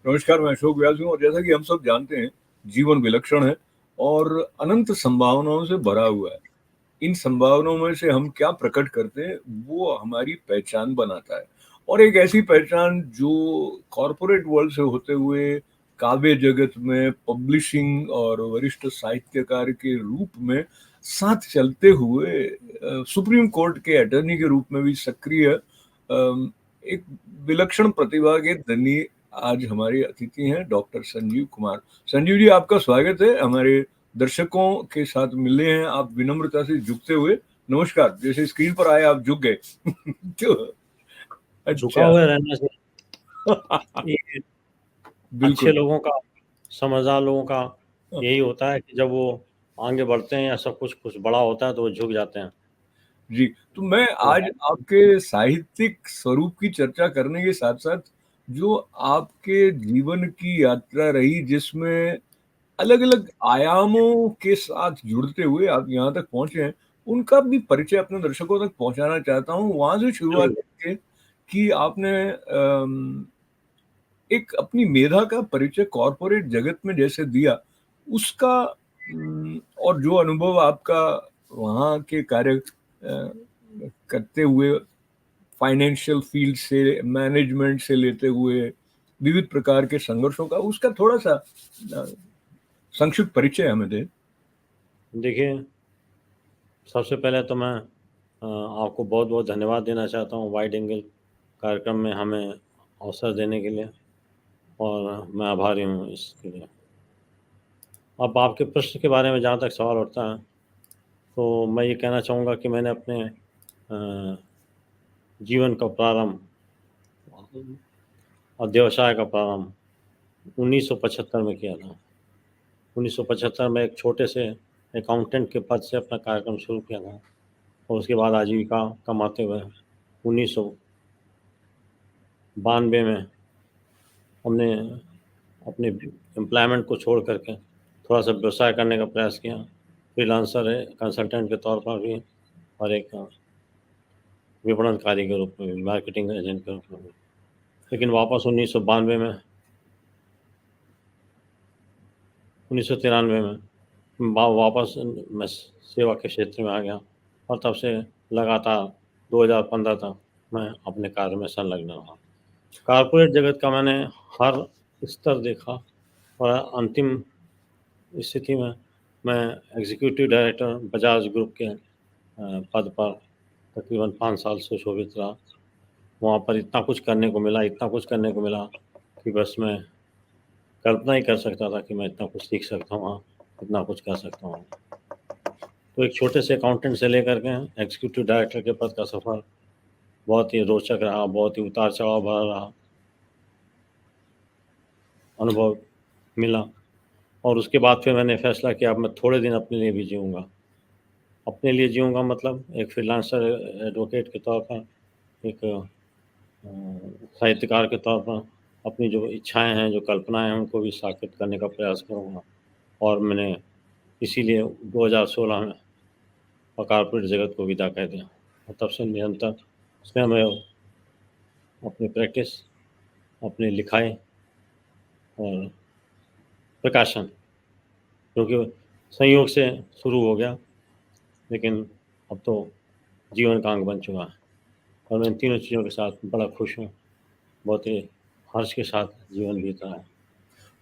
नमस्कार, मैं अशोक व्यास हूँ और जैसा कि हम सब जानते हैं, जीवन विलक्षण है और अनंत संभावनाओं से भरा हुआ है। इन संभावनाओं में से हम क्या प्रकट करते हैं, वो हमारी पहचान बनाता है और एक ऐसी पहचान जो कॉर्पोरेट वर्ल्ड से होते हुए काव्य जगत में, पब्लिशिंग और वरिष्ठ साहित्यकार के रूप में साथ चलते हुए सुप्रीम कोर्ट के अटॉर्नी के रूप में भी सक्रिय एक विलक्षण प्रतिभा के धनी आज हमारे अतिथि हैं डॉक्टर संजीव कुमार। संजीव जी, आपका स्वागत है। हमारे दर्शकों के साथ मिले हैं आप विनम्रता से झुकते हुए। नमस्कार। जैसे स्क्रीन पर आए आप झुक गए। तो झुका अच्छा। हुए रहने से ये अच्छे बिल्कुल। लोगों का, समझदार लोगों का यही होता है कि जब वो आगे बढ़ते हैं या सब कुछ बड़ा होता है तो वो झुक जाते हैं। जी, तो मैं तो आज आपके साहित्यिक स्वरूप की चर्चा करने के साथ-साथ जो आपके जीवन की यात्रा रही जिसमें अलग-अलग आयामों के साथ जुड़ते हुए आप यहाँ तक पहुँचे हैं, उनका भी परिचय अपने दर्शकों तक पहुँचाना चाहता हूँ। वहाँ से शुरुआत जरूर। करके कि आपने एक अपनी मेधा का परिचय कॉर्पोरेट जगत में जैसे दिया, उसका और जो अनुभव आपका वहाँ के कार्य करते हुए फाइनेंशियल फील्ड से, मैनेजमेंट से लेते हुए विविध प्रकार के संघर्षों का, उसका थोड़ा-सा अ, संक्षिप्त परिचय हमें दें। देखिए, सबसे पहले तो मैं आपको बहुत बहुत धन्यवाद देना चाहता हूँ वाइड एंगल कार्यक्रम में हमें अवसर देने के लिए, और मैं आभारी हूँ इसके लिए। अब आपके प्रश्न के बारे में जहाँ तक सवाल उठता है, तो मैं ये कहना चाहूँगा कि मैंने अपने जीवन का प्रारंभ और व्यवसाय का प्रारंभ 1975 में किया था। 1975 में एक छोटे से अकाउंटेंट के पद से अपना कार्यक्रम शुरू किया था, और उसके बाद आजीविका कमाते हुए 1992 में हमने अपने एम्प्लॉयमेंट को छोड़ करके थोड़ा सा व्यवसाय करने का प्रयास किया, फ्रीलांसर है, कंसल्टेंट के तौर पर भी, और एक विपणनकारी के रूप में भी, मार्केटिंग एजेंट के रूप में भी। लेकिन वापस 1992 में 1993 में वापस मैं सेवा के क्षेत्र में आ गया, और तब से लगातार 2015 तक मैं अपने कार्य में संलग्न रहा। कॉर्पोरेट जगत का मैंने हर स्तर देखा, और अंतिम स्थिति में मैं एग्जीक्यूटिव डायरेक्टर बजाज ग्रुप के पद पर तकरीबन 5 साल से शोभित रहा। वहाँ पर इतना कुछ करने को मिला, इतना कुछ करने को मिला कि बस मैं कल्पना ही कर सकता था कि मैं इतना कुछ सीख सकता हूँ, इतना कुछ कर सकता हूँ। तो एक छोटे से अकाउंटेंट से लेकर के एग्जीक्यूटिव डायरेक्टर के पद का सफ़र बहुत ही रोचक रहा, बहुत ही उतार चढ़ाव भरा रहा, अनुभव मिला। और उसके बाद फिर मैंने फैसला किया अब मैं थोड़े दिन अपने लिए भी जीऊँगा। अपने लिए जीऊँगा मतलब एक फ्रीलांसर एडवोकेट के तौर पर, एक साहित्यकार के तौर पर अपनी जो इच्छाएँ हैं, जो कल्पनाएँ हैं, उनको भी साकार करने का प्रयास करूँगा। और मैंने इसीलिए 2016 में कॉर्पोरेट जगत को विदा कह दिया, और तब से निरंतर उसमें मैं अपनी प्रैक्टिस, अपनी लिखाई और प्रकाशन, क्योंकि संयोग से शुरू हो गया, लेकिन अब तो जीवन का अंग बन चुका है, और मैं इन तीनों चीज़ों के साथ बड़ा खुश हूँ, बहुत ही हर्ष के साथ जीवन बीत रहा है।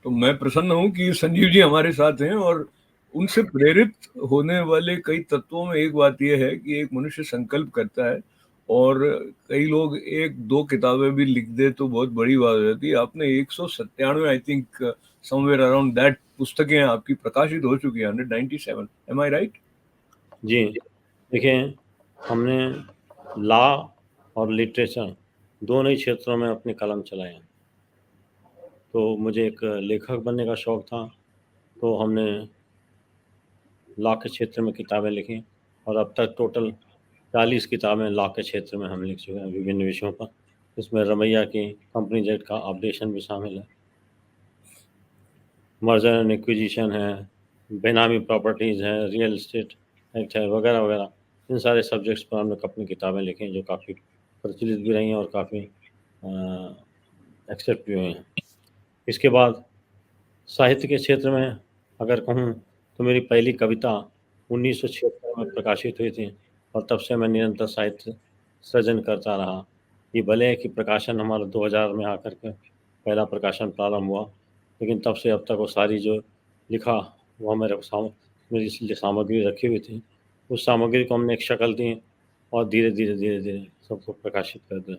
तो मैं प्रसन्न हूँ कि संजीव जी हमारे साथ हैं और उनसे प्रेरित होने वाले कई तत्वों में एक बात ये है कि एक मनुष्य संकल्प करता है और कई लोग 1-2 किताबें भी लिख दे तो बहुत बड़ी बात हो जाती है। आपने 197 I think somewhere around that पुस्तकें आपकी प्रकाशित हो चुकी हैं, 197। एम आई राइट? जी, देखिए, हमने लॉ और लिटरेचर दोनों ही क्षेत्रों में अपनी कलम चलाई है। तो मुझे एक लेखक बनने का शौक़ था, तो हमने लॉ के क्षेत्र में किताबें लिखी, और अब तक टोटल 40 किताबें लॉ के क्षेत्र में हम लिख चुके हैं विभिन्न विषयों पर। इसमें रमैया की कंपनी एक्ट का अपडेशन भी शामिल है, मर्जर एंड एक्विजिशन है, बेनामी प्रॉपर्टीज़ है, रियल एस्टेट एक्ट है, वगैरह वगैरह। इन सारे सब्जेक्ट्स पर हमने अपनी किताबें लिखी हैं, जो काफ़ी प्रचलित भी रही हैं और काफ़ी एक्सेप्ट भी हुई हैं। इसके बाद साहित्य के क्षेत्र में अगर कहूँ तो मेरी पहली कविता 1976 में प्रकाशित हुई थी और तब से मैं निरंतर साहित्य सृजन करता रहा। ये भले है कि प्रकाशन हमारा 2000 में आकर के पहला प्रकाशन प्रारंभ हुआ, लेकिन तब से अब तक वो सारी जो लिखा वो मेरी सामग्री रखी हुई थी। उस सामग्री को हमने एक शक्ल दी और धीरे धीरे सबको प्रकाशित कर दिया।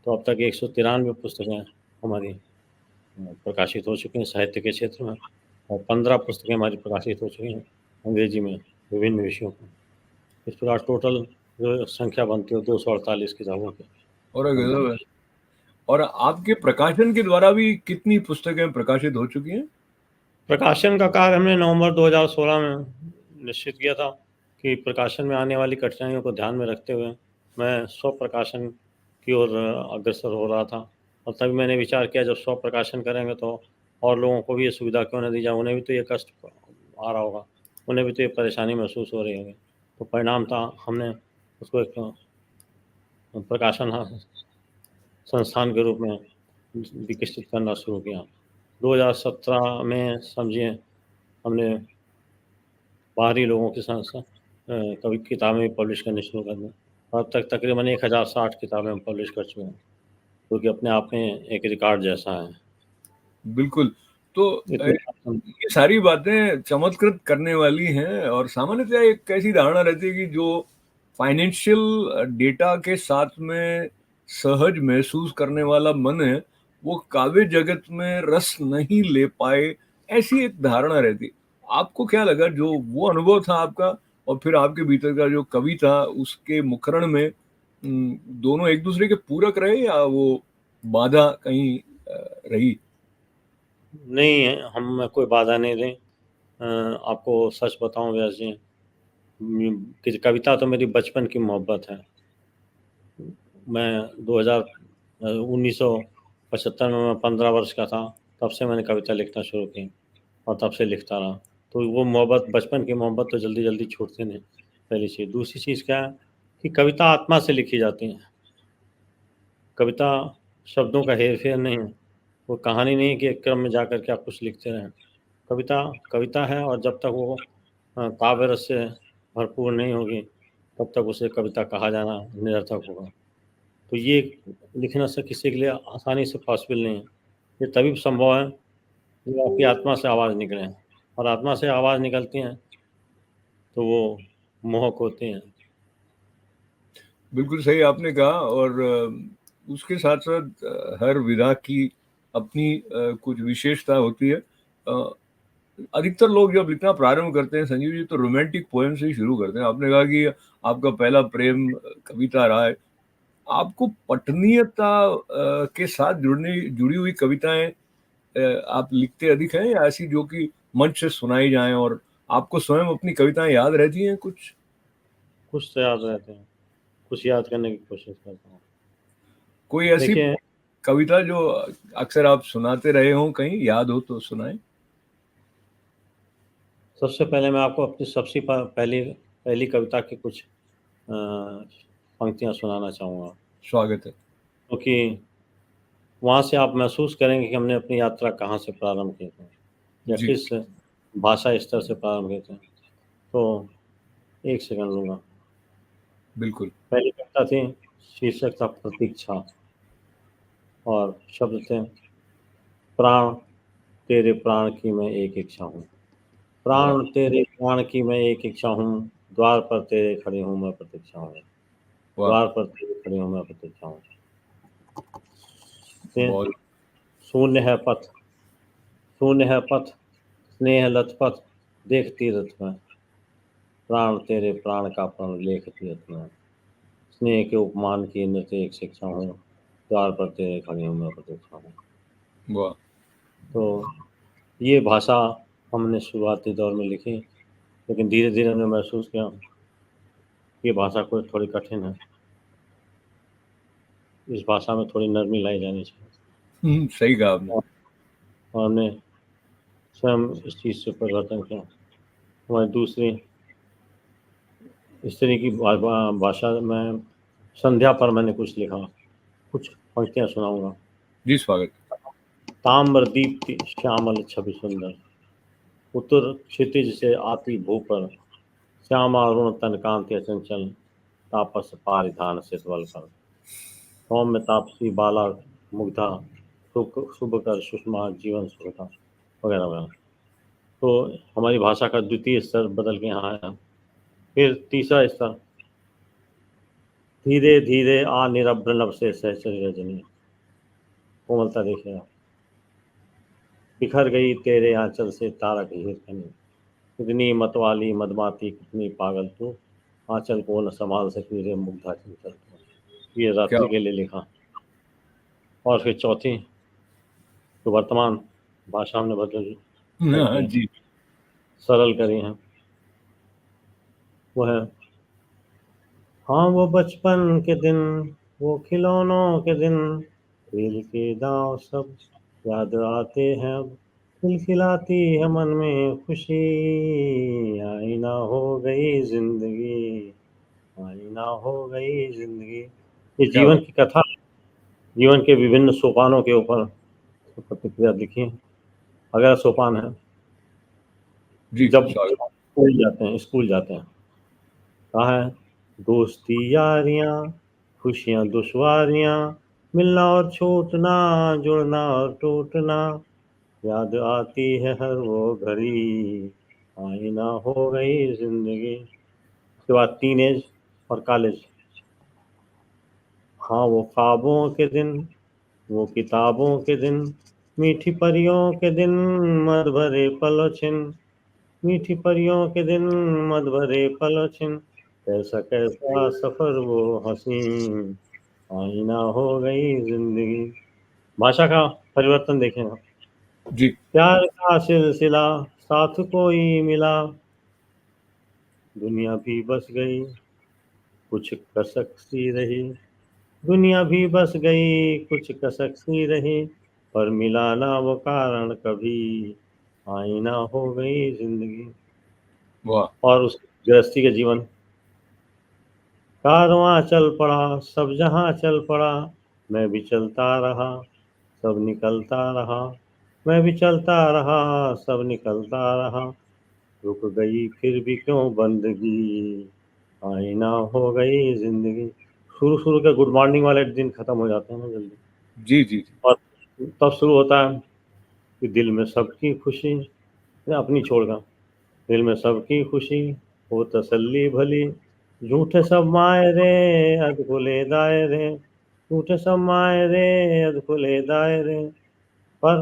तो अब तक 193 पुस्तकें हमारी प्रकाशित हो चुकी हैं साहित्य के क्षेत्र में और 15 पुस्तकें हमारी प्रकाशित हो चुकी हैं अंग्रेजी में विभिन्न विषयों पर। इस प्रकार टोटल जो संख्या बनती है 248 किताबों की। और गजब है। और आपके प्रकाशन के द्वारा भी कितनी पुस्तकें प्रकाशित हो चुकी हैं? प्रकाशन का कार्य हमने नवंबर 2016 में निश्चित किया था कि प्रकाशन में आने वाली कठिनाइयों को ध्यान में रखते हुए मैं स्व प्रकाशन की ओर अग्रसर हो रहा था और तभी मैंने विचार किया जब स्व प्रकाशन करेंगे तो और लोगों को भी ये सुविधा क्यों न दी जाए, उन्हें भी तो ये कष्ट आ रहा होगा, उन्हें भी तो ये परेशानी महसूस हो रही होगी। तो परिणाम था हमने उसको एक प्रकाशन संस्थान के रूप में विकसित करना शुरू किया। 2017 में समझिए हमने बाहरी लोगों के साथ साथ कभी किताबें भी पब्लिश करनी शुरू कर दी और अब तक तकरीबन 1060 किताबें हम पब्लिश कर चुके हैं, जो कि अपने आप में एक रिकॉर्ड जैसा है। बिल्कुल। तो ये सारी बातें चमत्कृत करने वाली हैं और सामान्यतः एक ऐसी धारणा रहती है कि जो फाइनेंशियल डेटा के साथ में सहज महसूस करने वाला मन है, वो काव्य जगत में रस नहीं ले पाए, ऐसी एक धारणा रहती है। आपको क्या लगा जो वो अनुभव था आपका और फिर आपके भीतर का जो कवि था उसके मुखरण में दोनों एक दूसरे के पूरक रहे या वो बाधा कहीं रही? नहीं है, हम कोई बाधा नहीं रही। आपको सच बताऊं व्यास जी, कि कविता तो मेरी बचपन की मोहब्बत है। मैं 1975 में मैं 15 वर्ष का था, तब से मैंने कविता लिखना शुरू की और तब से लिखता रहा। तो वो मोहब्बत, बचपन की मोहब्बत तो जल्दी जल्दी छूटती नहीं, पहली चीज़। दूसरी चीज़ क्या है कि कविता आत्मा से लिखी जाती है। कविता शब्दों का हेर फेर नहीं है, वो कहानी नहीं है कि एक क्रम में जाकर के आप कुछ लिखते रहें। कविता कविता है और जब तक वो काव्य रस से भरपूर नहीं होगी तब तक उसे कविता कहा जाना निरर्थक होगा। तो ये लिखना से किसी के लिए आसानी से पॉसिबल नहीं है। ये तभी संभव है जब आपकी आत्मा से आवाज़ निकले, और आत्मा से आवाज़ निकलती हैं तो वो मोहक होती हैं। बिल्कुल सही आपने कहा। और उसके साथ-साथ हर विधा की अपनी कुछ विशेषता होती है। अधिकतर लोग जब लिखना प्रारंभ करते हैं संजीव जी, तो रोमांटिक पोएम से ही शुरू करते हैं। आपने कहा कि आपका पहला प्रेम कविता रहा है। आपको पठनीयता के साथ जुड़ी हुई कविताएँ आप लिखते अधिक हैं या ऐसी जो कि मंच से सुनाई जाएँ और आपको स्वयं अपनी कविताएँ याद रहती हैं कुछ? कुछ तो याद रहते हैं, कुछ याद करने की कोशिश करता हूँ। कोई ऐसी देखिए, कविता जो अक्सर आप सुनाते रहे हों, कहीं याद हो तो सुनाएँ? सबसे पहले मैं आपको अपनी सबसे पहली पहली कविता की कुछ पंक्तियाँ सुनाना चाहूँगा, स्वागत है। क्योंकि वहाँ से आप महसूस करेंगे कि हमने अपनी यात्रा कहाँ से प्रारंभ की थी या जी, किस भाषा स्तर से प्रारंभ किए थे। तो 1 सेकंड लूँगा। बिल्कुल। पहली कविता थी, शीर्षक था प्रतीक्षा और शब्द थे, प्राण तेरे प्राण की मैं एक इच्छा हूँ। वाह! प्राण तेरे प्राण की मैं एक इच्छा हूँ, द्वार पर तेरे खड़ी हूँ मैं प्रतीक्षा हूँ। वाह! द्वार पर तेरे खड़ी हूँ मैं प्रतीक्षा हूँ। फिर बहुत शून्य है पथ, शून्य है पथ, स्नेह लथपथ, देख तीरथ में, प्राण तेरे प्राण का प्रण लेख तीरथ में। स्नेह के उपमान की नृत्य एक शिक्षा हूँ, द्वार पर तेरे खड़ी हूँ मैं प्रतीक्षा हूँ। वाह! तो ये भाषा हमने शुरुआती दौर में लिखी, लेकिन धीरे धीरे हमने महसूस किया कि ये भाषा कोई थोड़ी कठिन है, इस भाषा में थोड़ी नरमी लाई जानी चाहिए। सही कहा आपने। और हमने स्वयं इस चीज़ से परिवर्तन किया। हमारी दूसरी इस तरह की भाषा में संध्या पर मैंने कुछ लिखा, कुछ पंक्तियाँ सुनाऊंगा। जी, स्वागत। ताम्र दीप्ति श्यामल छवि सुंदर, उत्तर क्षितिज से आती भू पर, श्यामा अरुण तन कांति अचंचल, तापस पारिधान से स्वल कर, सौम्य तापसी बाला मुग्धा, शुभ कर सुषमा जीवन सुखता, वगैरह वगैरह। तो हमारी भाषा का द्वितीय स्तर बदल के यहाँ आया। फिर तीसरा स्तर, धीरे धीरे आ निरभ्र नभ से सहचरी रजनी, कोमलता देखिएगा, बिखर गई तेरे आंचल से तारक हीरकनी, कितनी मतवाली मदमाती कितनी पागल तू, आंचल को न संभाल सकी रे मुग्धा चंचल तू। ये क्या रात्रि के लिए लिखा। और फिर चौथी, तो वर्तमान भाषा हमने बदल करके जी सरल करी है, वो है, हाँ वो बचपन के दिन, वो खिलौनों के दिन, खेल के दांव सब याद आते हैं अब, खिलखिलाती है मन में खुशी, आईना हो गई जिंदगी, आईना हो गई जिंदगी। ये क्या जीवन की कथा, जीवन के विभिन्न सोपानों के ऊपर प्रतिक्रिया लिखी। अगला सोपान है, जी जब स्वागत। स्कूल जाते हैं, कहा है, दोस्ती यारियां, खुशियां दुश्वारियां, मिलना और छूटना, जुड़ना और टूटना, याद आती है हर वो घड़ी, आईना हो गई जिंदगी। उसके बाद टीनेज और कॉलेज, हाँ वो ख्वाबों के दिन, वो किताबों के दिन, मीठी परियों के दिन, मद भरे पलो छिन, मीठी परियों के दिन, मद भरे पलो छिन, कैसा कैसा सफर वो हसी, आईना हो गई जिंदगी। भाषा का परिवर्तन देखें आप। जी प्यार का सिलसिला, साथ कोई मिला, दुनिया भी बस गई, कुछ कसक सी रही, दुनिया भी बस गई, कुछ कसक सी रही, पर मिला ना वो कारण कभी, आईना हो गई जिंदगी। वाह। और उस गृहस्थी के जीवन, कारवां चल पड़ा, सब जहां चल पड़ा, मैं भी चलता रहा, सब निकलता रहा, मैं भी चलता रहा, सब निकलता रहा, रुक गई फिर भी क्यों बंदगी, आईना हो गई जिंदगी। शुरू शुरू के गुड मॉर्निंग वाले दिन खत्म हो जाते हैं ना जल्दी, जी जी जी। और तब शुरू होता है कि दिल में सबकी खुशी, या अपनी छोड़कर, दिल में सबकी खुशी, हो तसल्ली भली, झूठे सब मायरे, अध खुले दायरे, झूठे सब मायरे, अध खुले दायरे, पर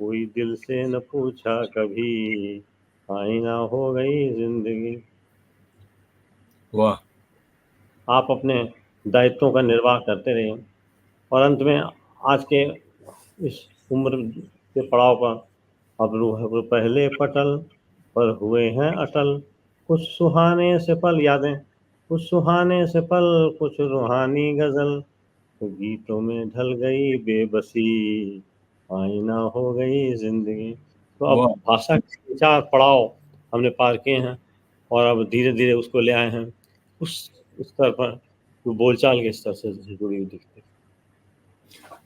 कोई दिल से न पूछा कभी, आईना हो गई जिंदगी। वाह। आप अपने दायित्वों का निर्वाह करते रहिए, और अंत में आज के इस उम्र के पड़ाव पर, अब रूह पहले पटल पर हुए हैं अटल, कुछ सुहाने से पल यादें, कुछ सुहाने से पल, कुछ रूहानी गजल, तो गीतों में ढल गई बेबसी, आईना हो गई जिंदगी। तो अब वाह। भाषा के 4 पड़ाव हमने पार किए हैं, और अब धीरे धीरे उसको ले आए हैं उस स्तर पर जो बोलचाल के स्तर से जुड़ी हुई दिखती है।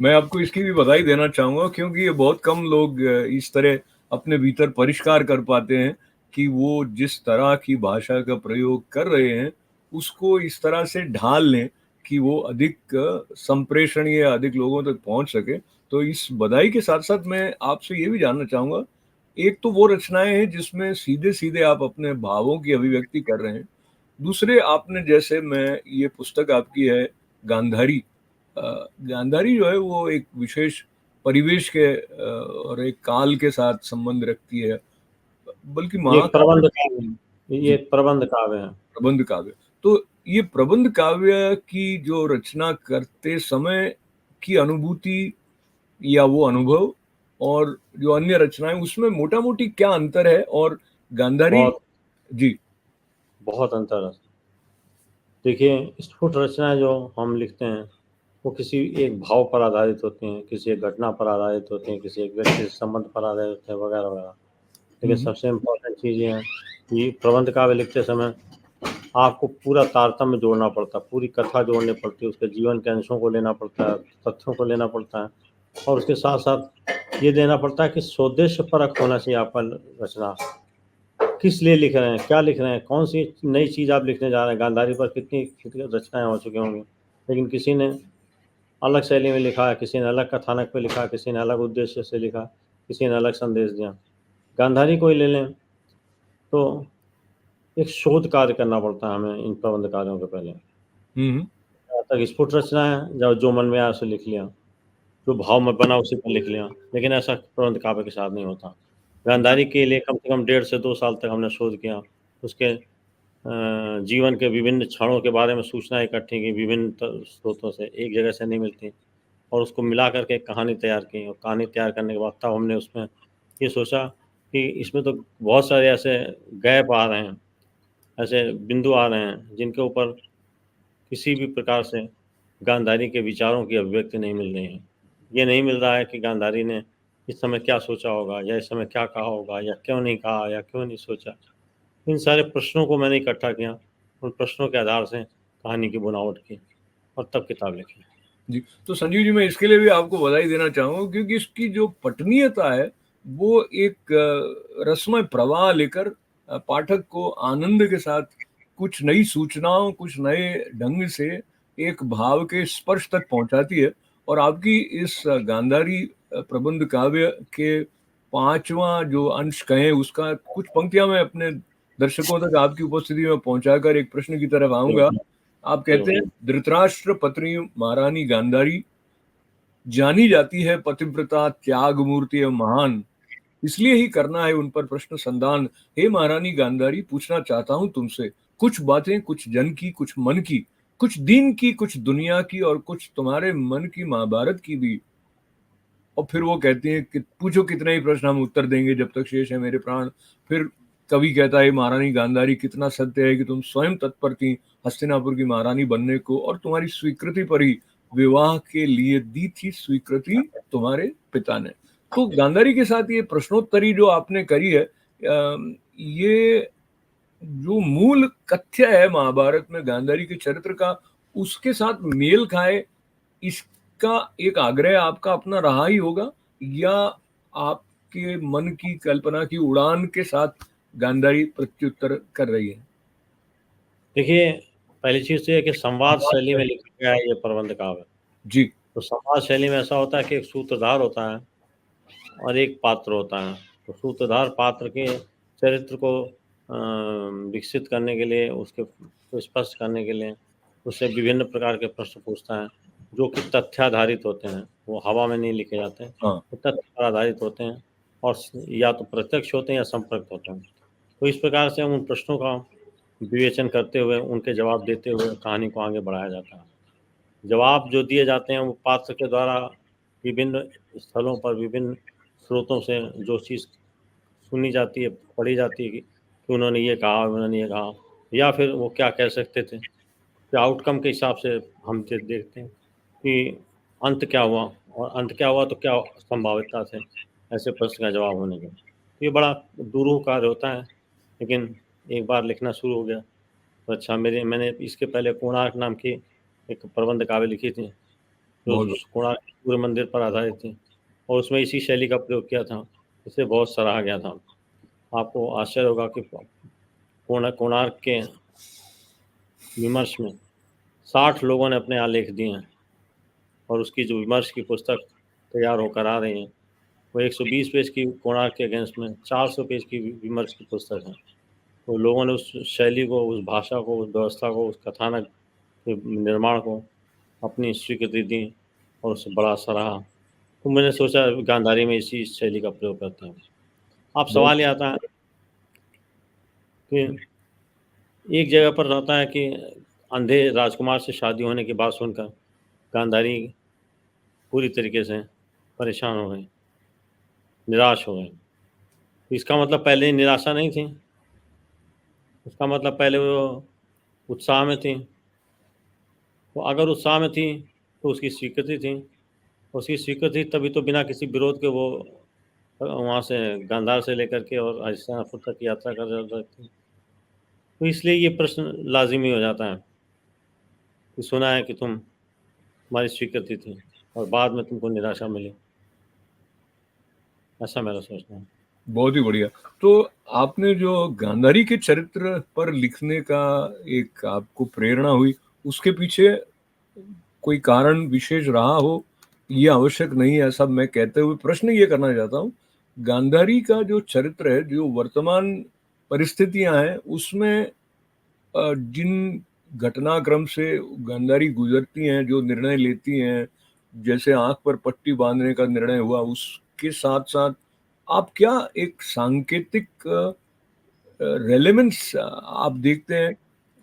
मैं आपको इसकी भी बधाई देना चाहूँगा, क्योंकि ये बहुत कम लोग इस तरह अपने भीतर परिष्कार कर पाते हैं कि वो जिस तरह की भाषा का प्रयोग कर रहे हैं, उसको इस तरह से ढाल लें कि वो अधिक संप्रेषणीय, अधिक लोगों तक पहुँच सके। तो इस बधाई के साथ-साथ मैं आपसे ये भी जानना चाहूँगा, एक तो वो रचनाएँ हैं जिसमें सीधे-सीधे आप अपने भावों की अभिव्यक्ति कर रहे हैं। दूसरे, आपने जैसे, मैं ये पुस्तक आपकी है गांधारी, गांधारी जो है वो एक विशेष परिवेश के और एक काल के साथ संबंध रखती है, बल्कि ये महाकाव्य। प्रबंध काव्य है, ये जी, प्रबंध काव्य है। प्रबंध काव्य। तो ये प्रबंध काव्य की जो रचना करते समय की अनुभूति या वो अनुभव, और जो अन्य रचनाएँ, उसमें मोटा-मोटी क्या अंतर है? और गांधारी। बहुत जी, बहुत अंतर है। देखिए, स्फुट रचनाएं जो हम लिखते हैं, वो किसी एक भाव पर आधारित होती हैं, किसी एक घटना पर आधारित होती हैं, किसी एक व्यक्ति से संबंध पर आधारित होते हैं, वगैरह वगैरह। लेकिन हुँ, सबसे इम्पोर्टेंट चीज़ ये है कि प्रबंध काव्य लिखते समय आपको पूरा तारतम्य जोड़ना पड़ता है, पूरी कथा जोड़नी पड़ती है, उसके जीवन के अंशों को लेना पड़ता है, तथ्यों को लेना पड़ता है, और उसके साथ साथ ये देना पड़ता है कि स्वदेश परक होना चाहिए आपका रचना। किस लिए लिख रहे हैं, क्या लिख रहे हैं, कौन सी नई चीज़ आप लिखने जा रहे हैं। गांधारी पर कितनी रचनाएं हो चुकी होंगी, लेकिन किसी ने अलग शैली में लिखा है, किसी ने अलग कथानक पे लिखा, किसी ने अलग उद्देश्य से लिखा, किसी ने अलग संदेश दिया। गांधारी को ही ले लें तो एक शोध कार्य करना पड़ता है हमें इन प्रबंध कार्यों के पहले। हम्म। जहाँ तक स्फुट रचना है, जब जो मन में आया उसे लिख लिया, जो भाव में बना उसी पर लिख लिया, लेकिन ऐसा प्रबंध काव्य के साथ नहीं होता। गांधारी के लिए कम से कम 1.5 से 2 साल तक हमने शोध किया, उसके जीवन के विभिन्न क्षणों के बारे में सूचना इकट्ठी की विभिन्न स्रोतों से, एक जगह से नहीं मिलती, और उसको मिला करके एक कहानी तैयार की। और कहानी तैयार करने के बाद तब हमने उसमें ये सोचा कि इसमें तो बहुत सारे ऐसे गैप आ रहे हैं, ऐसे बिंदु आ रहे हैं जिनके ऊपर किसी भी प्रकार से गांधारी के विचारों की अभिव्यक्ति नहीं मिल रही है। ये नहीं मिल रहा है कि गांधारी ने इस समय क्या सोचा होगा, या इस समय क्या कहा होगा, या क्यों नहीं कहा, या क्यों नहीं सोचा। इन सारे प्रश्नों को मैंने इकट्ठा किया, उन प्रश्नों के आधार से कहानी की बनावट की, और तब किताब लिखी। जी, तो संजीव जी, मैं इसके लिए भी आपको बधाई देना चाहूँगा, क्योंकि इसकी जो पठनीयता है, वो एक रसमय प्रवाह लेकर पाठक को आनंद के साथ कुछ नई सूचनाओं, कुछ नए ढंग से एक भाव के स्पर्श तक पहुंचाती है। और आपकी इस गांधारी प्रबंध काव्य के 5वां जो अंश कहें, उसका कुछ पंक्तियां मैं अपने दर्शकों तक आपकी उपस्थिति में पहुंचाकर एक प्रश्न की तरफ आऊंगा। आप कहते हैं, धृतराष्ट्र पत्नी महारानी गांधारी जानी जाती है पतिव्रता, त्याग मूर्ति एवं महान, इसलिए ही करना है उन पर प्रश्न संधान। हे महारानी गांधारी, पूछना चाहता हूं तुमसे कुछ बातें, कुछ जन की, कुछ मन की, कुछ दीन की, कुछ दुनिया की, और कुछ तुम्हारे मन की, महाभारत की भी। और फिर वो कहती हैं कि पूछो कितने ही प्रश्न, हम उत्तर देंगे जब तक शेष है मेरे प्राण। फिर कवि कहता है, महारानी गांधारी, कितना सत्य है कि तुम स्वयं तत्पर थी हस्तिनापुर की महारानी बनने को, और तुम्हारी स्वीकृति पर ही विवाह के लिए दी थी स्वीकृति तुम्हारे पिता ने। तो गांधारी के साथ ये प्रश्नोत्तरी जो आपने करी है, ये जो मूल कथ्य है महाभारत में गांधारी के चरित्र का, उसके साथ मेल खाए, इसका एक आग्रह आपका अपना रहा ही होगा, या आपके मन की कल्पना की उड़ान के साथ गांधारी प्रत्युत्तर कर रही है? देखिए, पहली चीज़ तो ये कि संवाद शैली में लिखा गया है ये प्रबंध काव्य। जी। तो संवाद शैली में ऐसा होता है कि एक सूत्रधार होता है और एक पात्र होता है। तो सूत्रधार पात्र के चरित्र को विकसित करने के लिए, उसके को स्पष्ट करने के लिए उससे विभिन्न प्रकार के प्रश्न पूछता है, जो कि तथ्याधारित होते हैं। वो हवा में नहीं लिखे जाते हैं, हाँ। वो तथ्य पर आधारित होते हैं, और या तो प्रत्यक्ष होते हैं या संपर्क होते हैं। तो इस प्रकार से हम उन प्रश्नों का विवेचन करते हुए, उनके जवाब देते हुए कहानी को आगे बढ़ाया जाता है। जवाब जो दिए जाते हैं वो पात्र के द्वारा विभिन्न स्थलों पर, विभिन्न स्रोतों से जो चीज़ सुनी जाती है, पढ़ी जाती है कि उन्होंने ये कहा, उन्होंने ये कहा, या फिर वो क्या कह सकते थे, फिर आउटकम के हिसाब से हम देखते हैं कि अंत क्या हुआ, और अंत क्या हुआ तो क्या संभावितता थे ऐसे प्रश्न का जवाब होने की। तो ये बड़ा दुरूह कार्य होता है, लेकिन एक बार लिखना शुरू हो गया तो अच्छा। मैंने इसके पहले कोणार्क नाम की एक प्रबंध काव्य लिखी थी, जो बहुत कोणार्क के सूर्य मंदिर पर आधारित थी, और उसमें इसी शैली का प्रयोग किया था। इसे बहुत सराहा गया था। आपको आश्चर्य होगा कि कोणार्क के विमर्श में 60 लोगों ने अपने आलेख दिए हैं, और उसकी जो विमर्श की पुस्तक तैयार होकर आ रही है, वो 120 पेज की कोणार्क के अगेंस्ट में 400 पेज की विमर्श की पुस्तक है। तो लोगों ने उस शैली को, उस भाषा को, उस व्यवस्था को, उस कथानक के निर्माण को अपनी स्वीकृति दी, और उसे बड़ा सराहा। तो मैंने सोचा गांधारी में इसी शैली का प्रयोग करते हैं। अब बहुत सवाल ये आता है कि एक जगह पर रहता है कि अंधे राजकुमार से शादी होने की बात सुनकर गांधारी पूरी तरीके से परेशान हो गई, निराश हो गई। तो इसका मतलब पहले निराशा नहीं थी, इसका मतलब पहले वो उत्साह में थी। तो अगर उत्साह में थी तो उसकी स्वीकृति थी, उसकी स्वीकृति तभी तो बिना किसी विरोध के वो वहाँ से गांधार से लेकर के और हस्तिनापुर तक यात्रा कर सकती थी। तो इसलिए ये प्रश्न लाजिमी हो जाता है कि सुना है कि तुम्हारी स्वीकृति थी और बाद में तुमको निराशा मिली। ऐसा मेरा सोचना है। बहुत ही बढ़िया। तो आपने जो गांधारी के चरित्र पर लिखने का एक आपको प्रेरणा हुई, उसके पीछे कोई कारण विशेष रहा हो, ये आवश्यक नहीं है ऐसा मैं कहते हुए प्रश्न ये करना चाहता हूँ। गांधारी का जो चरित्र है, जो वर्तमान परिस्थितियाँ हैं, उसमें जिन घटनाक्रम से गांधारी गुजरती हैं, जो निर्णय लेती हैं, जैसे आँख पर पट्टी बाँधने का निर्णय हुआ, उसके साथ-साथ आप क्या एक सांकेतिक रेलेवेंस आप देखते हैं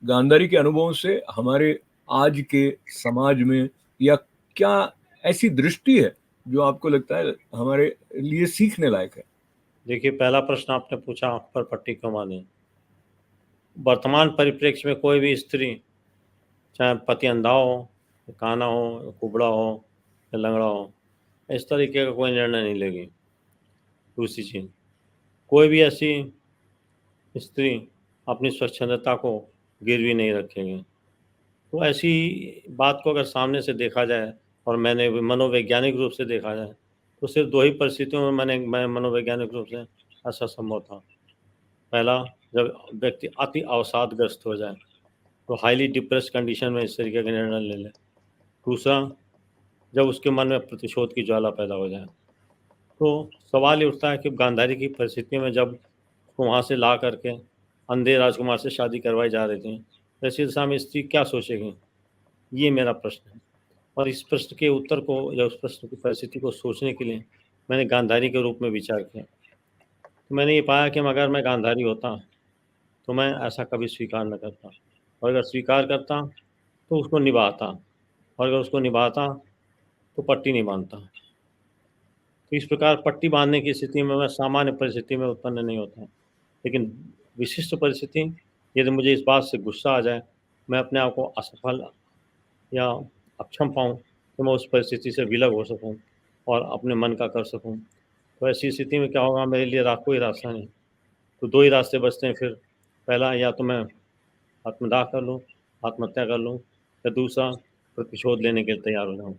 गांधारी के अनुभवों से हमारे आज के समाज में, या क्या ऐसी दृष्टि है जो आपको लगता है हमारे लिए सीखने लायक है? देखिए, पहला प्रश्न आपने पूछा आँख पर पट्टी क्यों बाँधे? वर्तमान परिप्रेक्ष्य में कोई भी स्त्री, चाहे पति अंधा हो, काना हो, कुबड़ा हो या लंगड़ा हो, इस तरीके का कोई निर्णय नहीं लेगी। दूसरी चीज़, कोई भी ऐसी स्त्री अपनी स्वच्छंदता को गिरवी नहीं रखेगी। तो ऐसी बात को अगर सामने से देखा जाए और मैंने मनोवैज्ञानिक रूप से देखा जाए, तो सिर्फ 2 ही परिस्थितियों में मैं मनोवैज्ञानिक रूप से ऐसा संभव था। पहला, जब व्यक्ति अति अवसादग्रस्त हो जाए, तो हाईली डिप्रेस्ड कंडीशन में इस तरीके का निर्णय ले ले। दूसरा, जब उसके मन में प्रतिशोध की ज्वाला पैदा हो जाए। तो सवाल ये उठता है कि गांधारी की परिस्थिति में जब उसको वहाँ से ला करके अंधे राजकुमार से शादी करवाई जा रही थी, तो ऐसी दशा में स्त्री क्या सोचेगी? ये मेरा प्रश्न है। और इस प्रश्न के उत्तर को या उस प्रश्न की परिस्थिति को सोचने के लिए मैंने गांधारी के रूप में विचार किया। तो मैंने ये पाया कि अगर मैं गांधारी होता, तो मैं ऐसा कभी स्वीकार न करता, और अगर स्वीकार करता तो उसको निभाता, और अगर उसको निभाता तो पट्टी नहीं बाँधता। तो इस प्रकार पट्टी बाँधने की स्थिति में मैं सामान्य परिस्थिति में उत्पन्न नहीं होता। लेकिन विशिष्ट परिस्थिति, यदि मुझे इस बात से गुस्सा आ जाए, मैं अपने आप को असफल या अक्षम पाऊँ, तो मैं उस परिस्थिति से विलग हो सकूँ और अपने मन का कर सकूँ। तो ऐसी स्थिति में क्या होगा, मेरे लिए कोई रास्ता नहीं। तो 2 ही रास्ते बचते हैं फिर। पहला, या तो मैं आत्मदाह कर लूँ, आत्महत्या कर लूँ, या दूसरा प्रतिशोध लेने के लिए तैयार हो जाऊँ।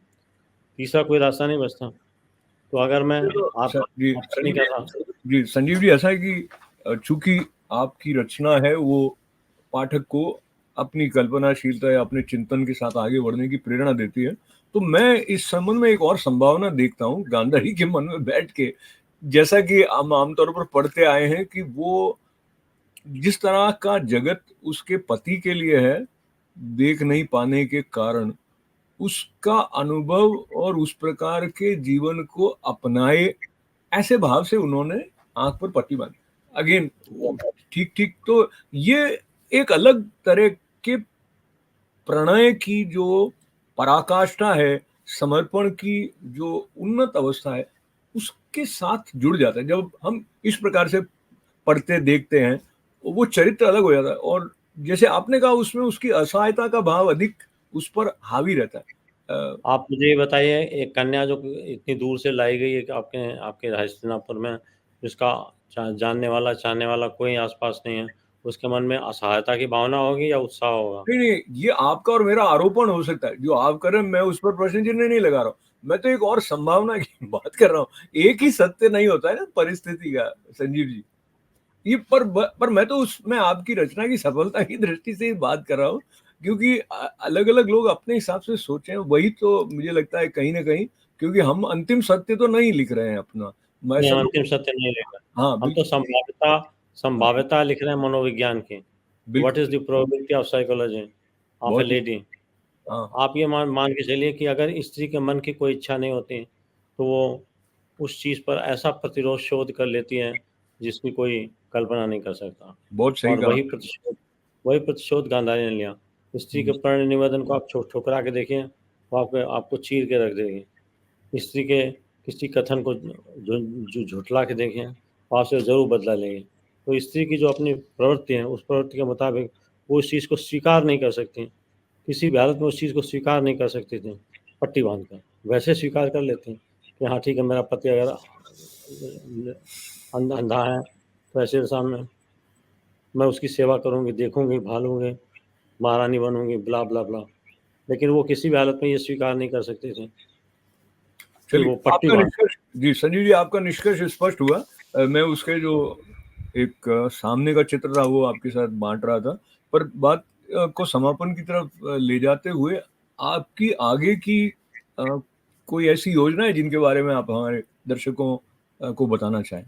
तीसरा कोई रास्ता नहीं बचता। तो अगर मैं तो वापस नहीं कर रहा। जी संजीव जी, ऐसा है कि चूंकि आपकी रचना है वो पाठक को अपनी कल्पनाशीलता या अपने चिंतन के साथ आगे बढ़ने की प्रेरणा देती है, तो मैं इस संबंध में एक और संभावना देखता हूँ गांधारी के मन में बैठ के, जैसा कि हम आमतौर पर पढ़ते आए हैं कि वो जिस तरह का जगत उसके पति के लिए है, देख नहीं पाने के कारण उसका अनुभव और उस प्रकार के जीवन को अपनाए, ऐसे भाव से उन्होंने आँख पर पट्टी बाँधी। अगेन ठीक-ठीक, तो ये एक अलग तरह के प्रणय की जो पराकाष्ठा है, समर्पण की जो उन्नत अवस्था है, उसके साथ जुड़ जाता है। जब हम इस प्रकार से पढ़ते देखते हैं, वो चरित्र अलग हो जाता है, और जैसे आपने कहा उसमें उसकी असहायता का भाव अधिक उस पर हावी रहता है। आप मुझे ये बताइए, एक कन्या जो इतनी दूर से लाई गई है कि आपके आपके हस्तिनापुर में, जिसका जानने वाला, चाहने वाला कोई आस-पास नहीं है, उसके मन में असहायता की भावना होगी या उत्साह होगा? नहीं, नहीं, ये आपका और मेरा आरोपण हो सकता है। जो आप कर रहे हैं, मैं उस पर प्रश्न चिन्ह नहीं लगा रहा हूँ। मैं तो एक और संभावना की बात कर रहा हूँ। एक ही सत्य नहीं होता है ना परिस्थिति का, संजीव जी। ये पर मैं तो उसमें आपकी रचना की सफलता की दृष्टि से ही बात कर रहा हूँ, क्योंकि अलग-अलग लोग अपने हिसाब से सोचें, वही तो मुझे लगता है कहीं न कहीं, क्योंकि हम अंतिम सत्य तो नहीं लिख रहे हैं अपना। मैं नहीं, ऐसा हम तो अंतिम सत्य नहीं लिख रहे। हाँ, हम तो हाँ, संभाव्यता लिख रहे हैं मनोविज्ञान की। व्हाट बिल्कुल, is the probability of psychology of a बहुत ही लेडी? हाँ, आप ये मान मान के चलिए कि अगर स्त्री के मन की कोई इच्छा नहीं होती, तो वो उस चीज़ पर ऐसा प्रतिरोध शोध कर लेती है, जिसकी कोई कल्पना नहीं कर सकता। बहुत सही और कहा। वही प्रतिशोध गांधारी ने लिया। स्त्री के हुँ, प्रण निवेदन को आप ठुकरा के देखिए, वो आपको आपको चीर के रख देगी। स्त्री के किसी कथन को जो झुठला के देखें, वो आपसे ज़रूर बदला लेंगे। तो स्त्री की जो अपनी प्रवृत्ति है, उस प्रवृत्ति के मुताबिक वो इस चीज़ को स्वीकार नहीं कर सकती। किसी भी हालत में उस चीज़ को स्वीकार नहीं कर सकती थी, पट्टी बाँध कर। वैसे स्वीकार कर लेती कि हाँ ठीक है, मेरा पति अगर अंधा है, तो ऐसे दशा में मैं उसकी सेवा करूँगी, देखूँगी, भालूँगी, महारानी बनूँगी, ब्ला, ब्ला, ब्ला। लेकिन वो किसी भी हालत में ये स्वीकार नहीं कर सकती थी। चलिए, वो पट्टी आपका बाँध निष्कर्ष जी, संजीव जी, आपका निष्कर्ष स्पष्ट हुआ। मैं उसके जो एक सामने का चित्र था वो आपके साथ बाँट रहा था। पर बात को समापन की तरफ ले जाते हुए आपकी आगे की अ, कोई ऐसी योजना है जिनके बारे में आप हमारे दर्शकों को बताना चाहें?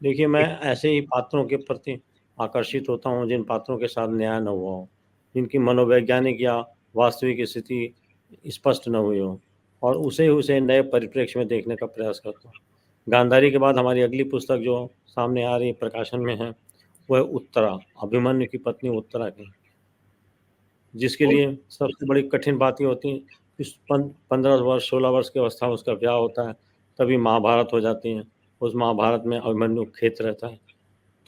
देखिए, मैं ऐसे ही पात्रों के प्रति आकर्षित होता हूँ जिन पात्रों के साथ न्याय न हुआ हो, जिनकी मनोवैज्ञानिक या वास्तविक स्थिति स्पष्ट न हुई हो और उसे नए परिप्रेक्ष्य में देखने का प्रयास करता हूँ। गांधारी के बाद हमारी अगली पुस्तक जो सामने आ रही प्रकाशन में है, वो है उत्तरा, अभिमन्यु की पत्नी उत्तरा की, जिसके और लिए सबसे बड़ी कठिन बात ये होती है कि 15 वर्ष 16 वर्ष की अवस्था में उसका ब्याह होता है, तभी महाभारत हो जाती है। उस महाभारत में अभिमन्यु खेत रहता है,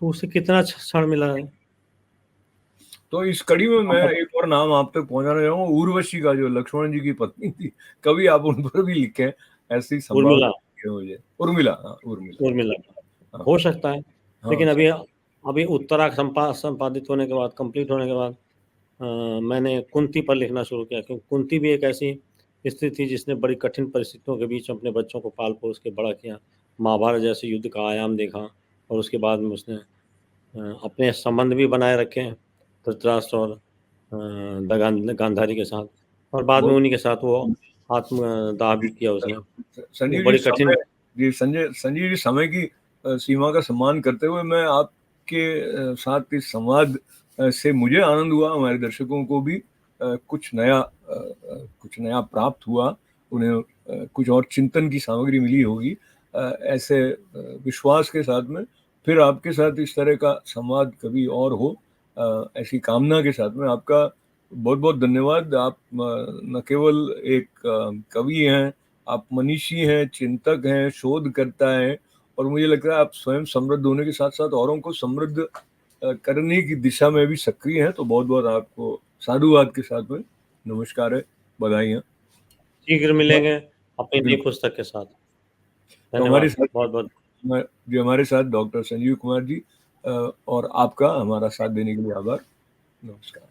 तो उसे कितना क्षण मिला है। तो इस कड़ी में हाँ, मैं एक और नाम आप तक पहुँचाना चाहूँगा, उर्वशी का, जो लक्ष्मण जी की पत्नी थी। कभी आप उन पर भी लिखें, ऐसी उर्मिला, संभावना है मुझे। उर्मिला, हाँ, उर्मिला। उर्मिला हाँ, हो सकता है, हाँ, लेकिन अभी अभी उत्तरा संपादित होने के बाद, कंप्लीट होने के बाद मैंने कुंती पर लिखना शुरू किया, क्योंकि कुंती भी एक ऐसी स्त्री थी जिसने बड़ी कठिन परिस्थितियों के बीच अपने बच्चों को पाल पोस के बड़ा किया, महाभारत जैसे युद्ध का आयाम देखा और उसके बाद में उसने अपने संबंध भी बनाए रखे हैं धृतराष्ट्र और गांधारी के साथ, और बाद में बहुत उन्हीं के साथ वो आत्मदाह भी किया उसने। वो संजीव जी, बड़ी कठिन। संजीव जी, समय की सीमा का सम्मान करते हुए मैं आपके साथ इस संवाद से मुझे आनंद हुआ, हमारे दर्शकों को भी कुछ नया प्राप्त हुआ, उन्हें कुछ और चिंतन की सामग्री मिली होगी। ऐसे विश्वास के साथ में फिर आपके साथ इस तरह का संवाद कभी और हो, ऐसी कामना के साथ में आपका बहुत बहुत धन्यवाद। आप न केवल एक कवि हैं, आप मनीषी हैं, चिंतक हैं, शोधकर्ता हैं, और मुझे लगता है आप स्वयं समृद्ध होने के साथ साथ औरों को समृद्ध करने की दिशा में भी सक्रिय हैं। तो बहुत बहुत आपको साधुवाद के साथ में नमस्कार है, बधाई। शीघ्र मिलेंगे अपनी नई बिल्कुल। पुस्तक के साथ। तो हमारे धन्यवाद साथ बहुत बहुत। जो हमारे साथ डॉक्टर संजीव कुमार जी, और आपका हमारा साथ देने के लिए आभार। नमस्कार।